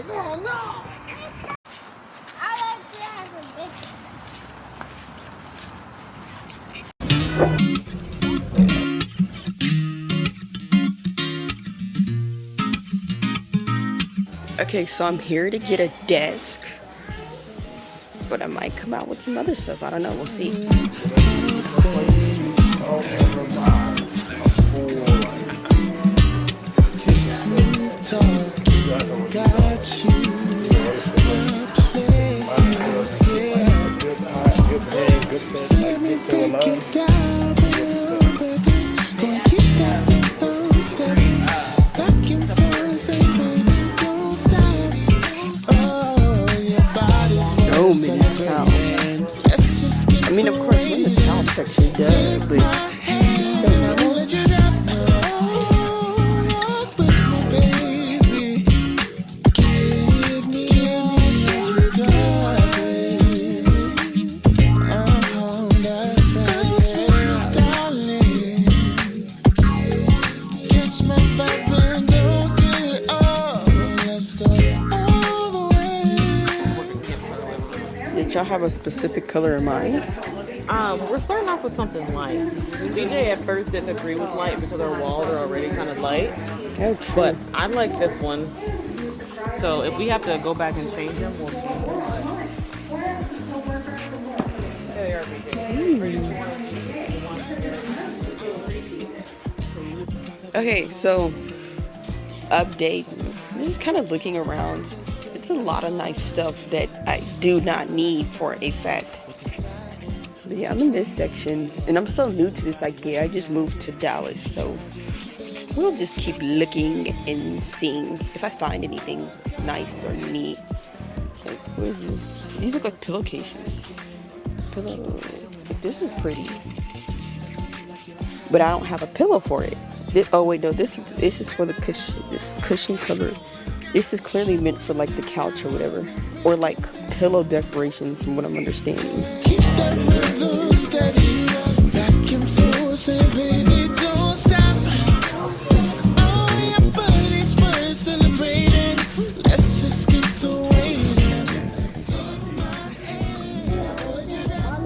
No, no. Okay, so I'm here to get a desk, but I might come out with some other stuff. I don't know. We'll see. Smooth talking, got you. So let me break it down, baby. Gonna keep that rhythm steady. Back and forth, say, baby, don't stop. Oh, your body's so many towels. Let's just get I mean, of course, in the towel section does, but I won't let you down. Rock with me, baby. Give me all you got, baby. Oh, that's right. Dance with me, darling. Catch my vibe and don't get off. Let's go all the way. Did y'all have a specific color in mind? We're starting off with something light. DJ at first didn't agree with light because our walls are already kind of light. Oh, true. But I like this one. So if we have to go back and change them, we'll change them. There they are, BJ. Okay, so update. I'm just kind of looking around. It's a lot of nice stuff that I do not need for a fact. But yeah, I'm in this section, and I'm so new to this IKEA. I just moved to Dallas, so we'll just keep looking and seeing if I find anything nice or neat. Like, what is this? These look like pillowcases. This is pretty, but I don't have a pillow for it. Oh wait, no, this is for the cushion. This cushion cover. This is clearly meant for like the couch or whatever, or like pillow decorations, from what I'm understanding. Keep that rhythm steady, back and forth, say baby don't stop. Oh, your body's first celebrating. Let's just skip the waiting. Take my hand, hold you down.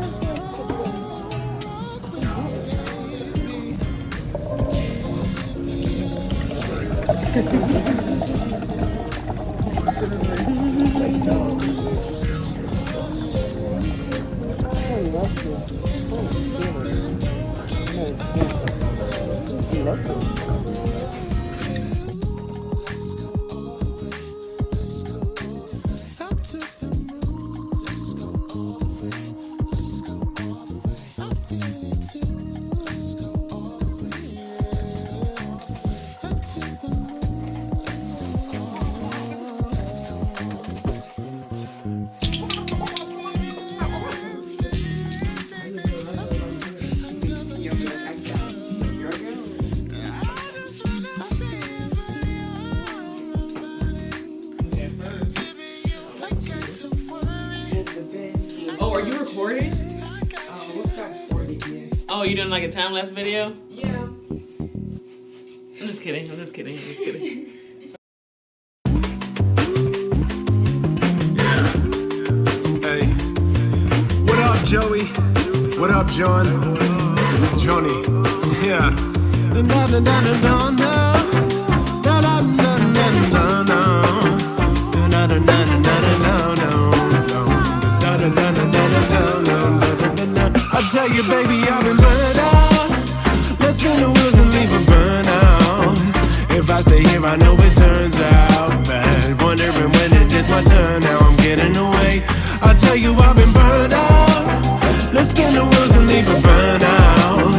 Oh, are you recording? Oh, you doing like a time-lapse video? Yeah. I'm just kidding. Hey, what up, Joey? What up, John? This is Johnny. Yeah. I tell you, baby, I've been burned out. Let's spin the wheels and leave a burnout. If I stay here, I know it turns out bad. Wondering when it is my turn. Now I'm getting away. I tell you, I've been burned out. Let's spin the wheels and leave a burnout.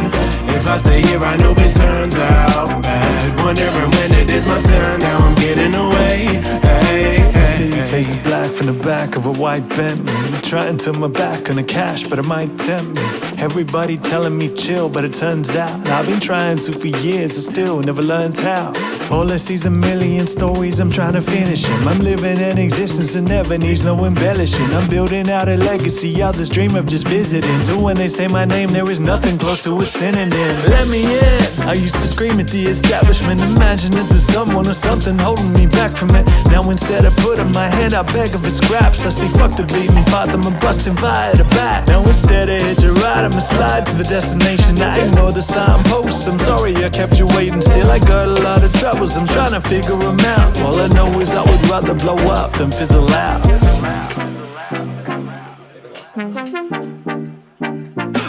If I stay here, I know it turns out bad. Wondering when it is my turn. Now I'm getting away. Hey, hey, hey. Face is black from the back of a white Bentley. Try and turn my back on the cash, but it might tempt me. Everybody telling me chill, but it turns out I've been trying to for years and still never learned how. All I see's a million stories, I'm trying to finish them. I'm living an existence that never needs no embellishing. I'm building out a legacy, others dream of just visiting. Till when they say my name, there is nothing close to a synonym. Let me in. I used to scream at the establishment, imagine that there's someone or something holding me back from it. Now instead of putting my hand out begging for scraps, I say fuck the beating path, I'm busting via the back. Now instead of hit your ride, I'ma slide to the destination. I ignore the signposts, I'm sorry I kept you waiting. Still I got a lot of troubles, I'm trying to figure them out. All I know is I would rather blow up than fizzle out.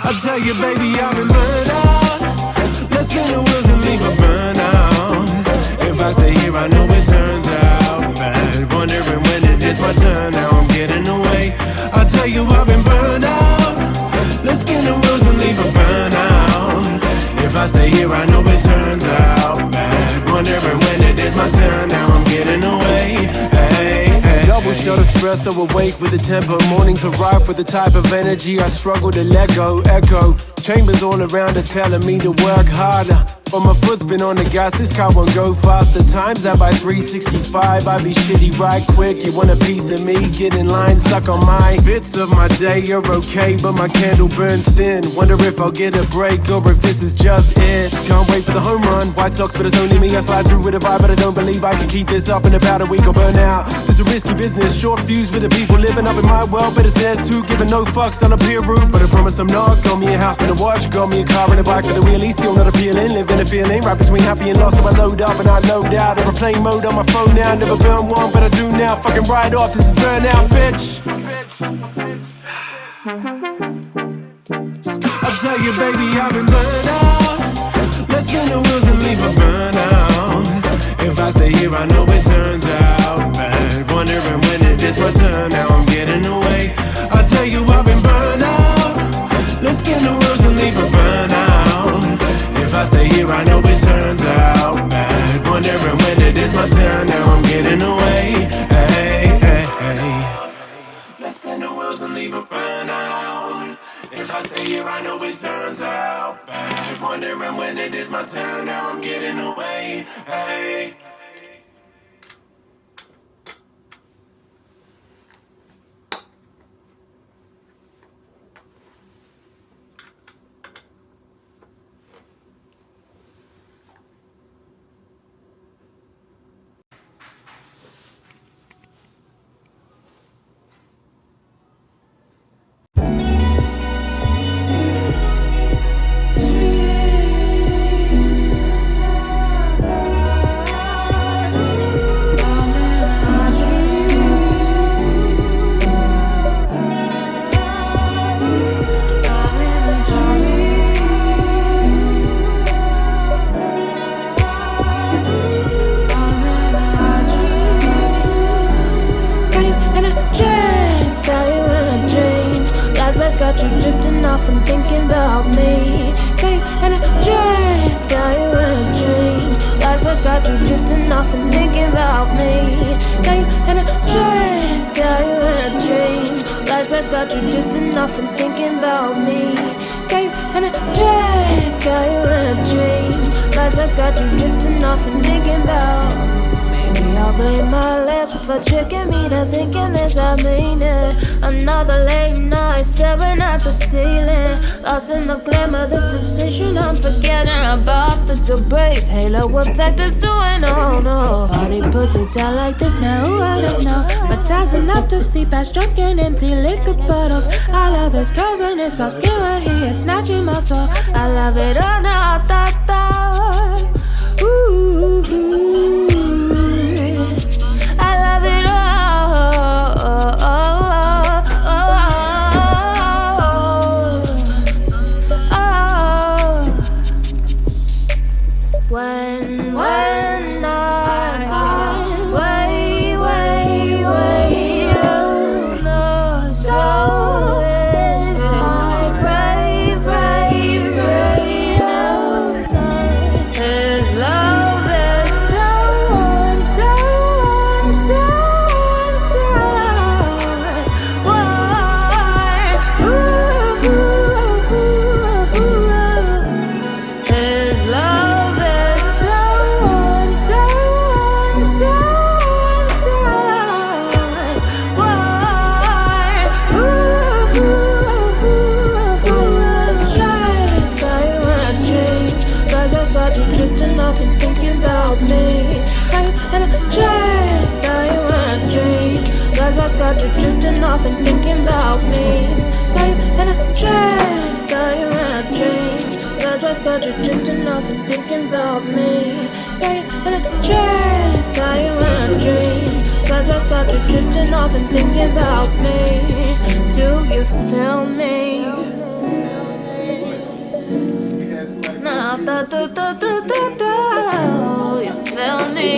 I tell you, baby, I've been burned out. Let's spin the wheels and leave a burnout. If I stay here, I know it turns out bad. Wondering when it is my turn, now I'm getting away. I tell you, I've been burned out. Let's spin the wheels and leave a burnout. If I stay here, I know it turns out bad. Wondering when it is my turn, now I'm getting away. Hey, hey, double shot espresso, awake with the tempo. Mornings arrive with the type of energy I struggle to let go. Echo chambers all around are telling me to work harder, but my foot's been on the gas, this car won't go faster. Times that by 365, I be shitty right quick. You want a piece of me, get in line, suck on my bits of my day. You're okay, but my candle burns thin. Wonder if I'll get a break or if this is just it. Can't wait for the home run, White Sox, but it's only me. I slide through with a vibe, but I don't believe I can keep this up. In about a week I'll burn out. This is a risky business, short fuse with the people living up in my world, but it's theirs too. Giving no fucks on a peer route, but I promise I'm not. Got me a house and a watch, got me a car and a bike with a wheelie. Still not appealing, living a feeling right between happy and lost. So I load up and I load out. Airplane mode on my phone now. Never burn one, but I do now. Fucking ride off, this is burnout, bitch. I tell you, baby, I've been burned out. Let's spin the wheels and leave a burnout. If I stay here, I know it turns out bad. Wondering when it is my turn, now I'm getting away. I tell you, I've been burned out. Let's spin the wheels and leave a burnout. If I stay here, I know it turns out bad. Wondering when it is my turn, now I'm getting away. Hey, hey, hey. Let's spin the wheels and leave a burnout. If I stay here, I know it turns out bad. Wondering when it is my turn, now I'm getting away. Hey. Often thinking about me. Hey, and a dreams got you in a dream. Last words got you drifting off and thinking about me. Hey, and a dreams got you in a dream. Last words got you drifting off and thinking about me. Hey, and a dreams got you in a dream. Last words got you drifting off and thinking about. Maybe I'll blame my lips for tricking me to thinking this, I mean it. Another late night staring at the ceiling. Lost in the glamour, the sensation, I'm forgetting about the debates. Halo effect is doing, oh no. Party puts it down like this now, ooh, I don't know. But that's enough to see past drunken empty liquor bottles. I love his curls and his soft skin when he is snatching my soul. I love it all now, ooh, ooh. I love it all. When I wait, you know, so is my brave, his love is so drifting off and thinking about me. Got you in a dress, got you in a dream. Got you drifting off and thinking about me. Got you in a dress, got you in a dream. Got you drifting off and thinking about me. Do you feel me? Nah, da da da da da da. You feel me?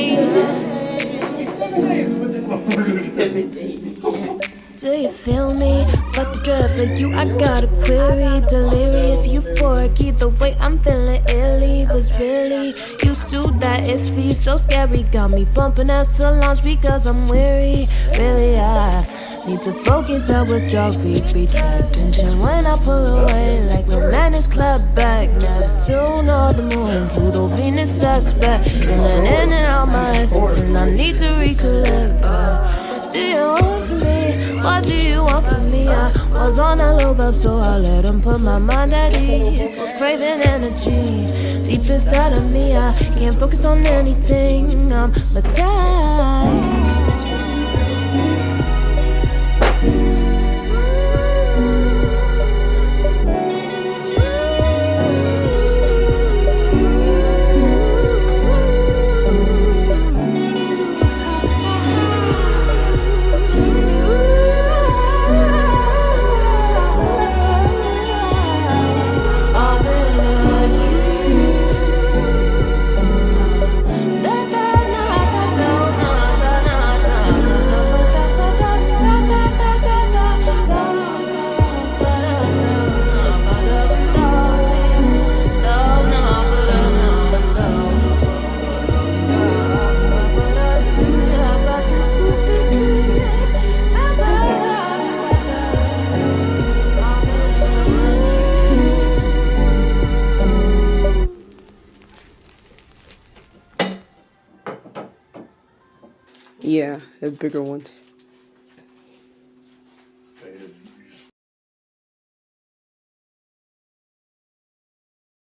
Do you feel me? Fuck the dread for you, I got a query. Delirious, euphoric, either way I'm feeling illy. Was really used to that iffy, so scary. Got me bumping at Solange because I'm weary. Really, I need to focus, I withdraw, retract tension when I pull away. Like no man is clap back. Neptune or the moon, Pluto, Venus aspect. Feeling in and out my essence, and I need to recollect. What do you want from me? What do you want from me? I was on a low vibe, so I let him put my mind at ease. Was craving energy deep inside of me. I can't focus on anything. I'm hypnotized. Yeah, the bigger ones.